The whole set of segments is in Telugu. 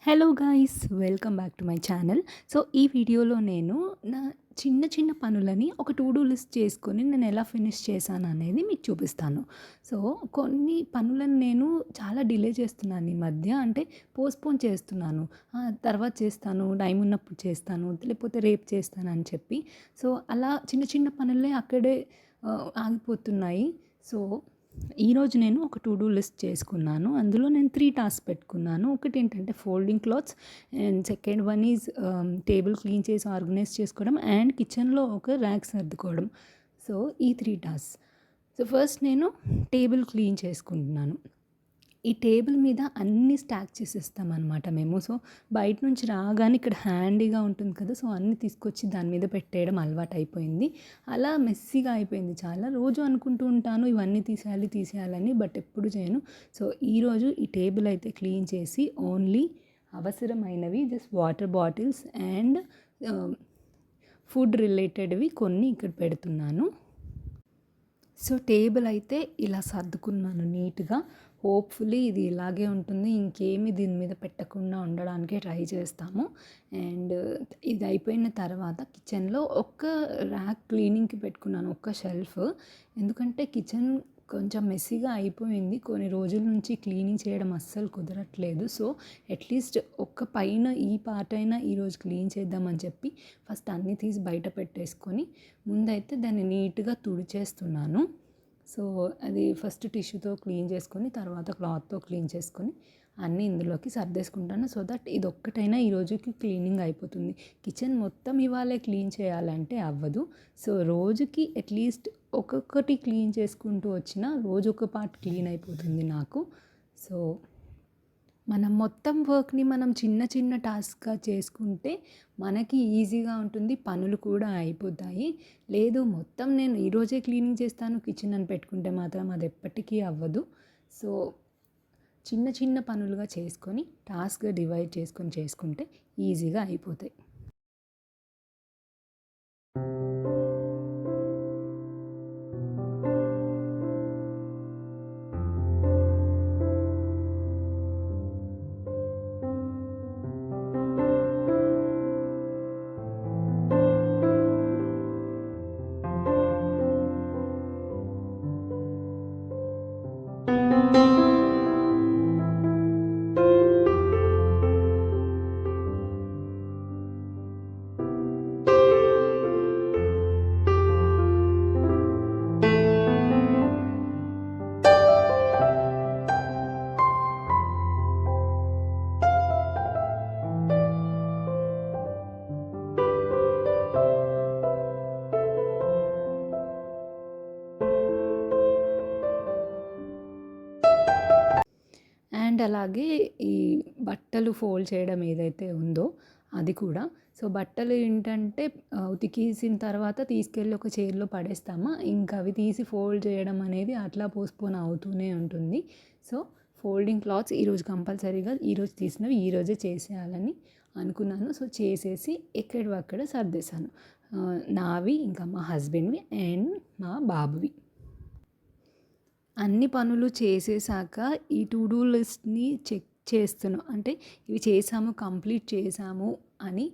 Hello guys, welcome back to my channel. So ఈ వీడియోలో నేను నా చిన్న చిన్న పనులని ఒక టు డూ లిస్ట్ చేసుకొని నేను ఎలా ఫినిష్ చేశాను అనేది మీకు చూపిస్తాను. సో కొన్ని పనులను నేను చాలా డిలే చేస్తున్నాను ఈ మధ్య, అంటే పోస్ట్పోన్ చేస్తున్నాను. తర్వాత చేస్తాను, టైం ఉన్నప్పుడు చేస్తాను, లేకపోతే రేపు చేస్తాను అని చెప్పి. సో అలా చిన్న చిన్న పనులే అక్కడే ఆగిపోతున్నాయి. సో ఈరోజు నేను ఒక టు డూ లిస్ట్ చేసుకున్నాను. అందులో నేను 3 టాస్క్ పెట్టుకున్నాను. ఒకటేంటంటే folding clothes, and second one is table clean చేసి ఆర్గనైజ్ చేసుకోవడం, అండ్ కిచెన్లో ఒక ర్యాక్ సర్దుకోవడం. సో ఈ 3 టాస్క్. సో ఫస్ట్ నేను టేబుల్ క్లీన్ చేసుకుంటున్నాను. ఈ టేబుల్ మీద అన్నీ స్టాక్ చేసేస్తామన్నమాట మేము. సో బయట నుంచి రాగానే ఇక్కడ హ్యాండీగా ఉంటుంది కదా, సో అన్నీ తీసుకొచ్చి దాని మీద పెట్టేయడం అలవాటు అయిపోయింది. అలా మెస్సీగా అయిపోయింది చాలా. రోజు అనుకుంటూ ఉంటాను ఇవన్నీ తీసేయాలని, బట్ ఎప్పుడు చేయను. సో ఈరోజు ఈ టేబుల్ అయితే క్లీన్ చేసి ఓన్లీ అవసరమైనవి just water bottles and food రిలేటెడ్వి కొన్ని ఇక్కడ పెడుతున్నాను. సో టేబుల్ అయితే ఇలా సర్దుకున్నాను నీట్గా. హోప్ఫుల్లీ ఇది ఇలాగే ఉంటుంది, ఇంకేమి దీని మీద పెట్టకుండా ఉండడానికే ట్రై చేస్తాము. అండ్ ఇది అయిపోయిన తర్వాత కిచెన్లో ఒక్క ర్యాక్ క్లీనింగ్కి పెట్టుకున్నాను, ఒక్క షెల్ఫ్. ఎందుకంటే కిచెన్ కొంచెం మెస్సీగా అయిపోయింది, కొన్ని రోజుల నుంచి క్లీనింగ్ చేయడం అస్సలు కుదరట్లేదు. సో అట్లీస్ట్ ఒక్క పైన ఈ పార్ట్ అయినా ఈరోజు క్లీన్ చేద్దామని చెప్పి ఫస్ట్ అన్నీ తీసి బయట పెట్టేసుకొని ముందైతే దాన్ని నీట్గా తుడిచేస్తున్నాను. సో అది ఫస్ట్ టిష్యూతో క్లీన్ చేసుకొని తర్వాత క్లాత్తో క్లీన్ చేసుకొని అన్నీ ఇందులోకి సర్దేసుకుంటాను. సో దట్ ఇది ఒక్కటైనా ఈ రోజుకి క్లీనింగ్ అయిపోతుంది. కిచెన్ మొత్తం ఇవాళే క్లీన్ చేయాలంటే అవ్వదు. సో రోజుకి అట్లీస్ట్ ఒక్కొక్కటి క్లీన్ చేసుకుంటూ వచ్చిన రోజు ఒక పార్ట్ క్లీన్ అయిపోతుంది నాకు. సో మనం మొత్తం వర్క్ని మనం చిన్న చిన్న టాస్క్గా చేసుకుంటే మనకి ఈజీగా ఉంటుంది, పనులు కూడా అయిపోతాయి. లేదు మొత్తం నేను ఈరోజే క్లీనింగ్ చేస్తాను కిచెన్ అని పెట్టుకుంటే మాత్రం అది ఎప్పటికీ అవ్వదు. సో చిన్న చిన్న పనులుగా చేసుకొని టాస్క్గా డివైడ్ చేసుకుంటే ఈజీగా అయిపోతాయి. అండ్ అలాగే ఈ బట్టలు ఫోల్డ్ చేయడం ఏదైతే ఉందో అది కూడా. సో బట్టలు ఏంటంటే ఉతికేసిన తర్వాత తీసుకెళ్ళి ఒక చైర్లో పడేస్తామా, ఇంకా అవి తీసి ఫోల్డ్ చేయడం అనేది అట్లా పోస్ట్పోన్ అవుతూనే ఉంటుంది. సో ఫోల్డింగ్ క్లాత్స్ ఈరోజు కంపల్సరీగా ఈరోజు తీసినవి ఈరోజే చేసేయాలని అనుకున్నాను. సో చేసేసి ఎక్కడివక్కడ సర్దేశాను, నావి, ఇంకా మా హస్బెండ్వి అండ్ మా బాబువి. అన్ని పనులు చేసేసాక ఈ టు డూ లిస్ట్ని చెక్ చేస్తున్నాను. అంటే ఇవి చేసాము, కంప్లీట్ చేసాము అని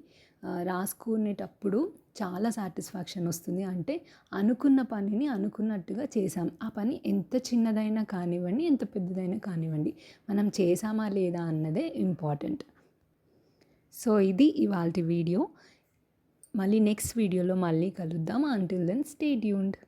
రాసుకునేటప్పుడు చాలా సాటిస్ఫాక్షన్ వస్తుంది. అంటే అనుకున్న పనిని అనుకున్నట్టుగా చేసాం. ఆ పని ఎంత చిన్నదైనా కానివ్వండి, ఎంత పెద్దదైనా కానివ్వండి, మనం చేసామా లేదా అన్నదే ఇంపార్టెంట్. సో ఇది ఇవాల్టి వీడియో. మళ్ళీ నెక్స్ట్ వీడియోలో మళ్ళీ కలుద్దాం. Until then stay tuned.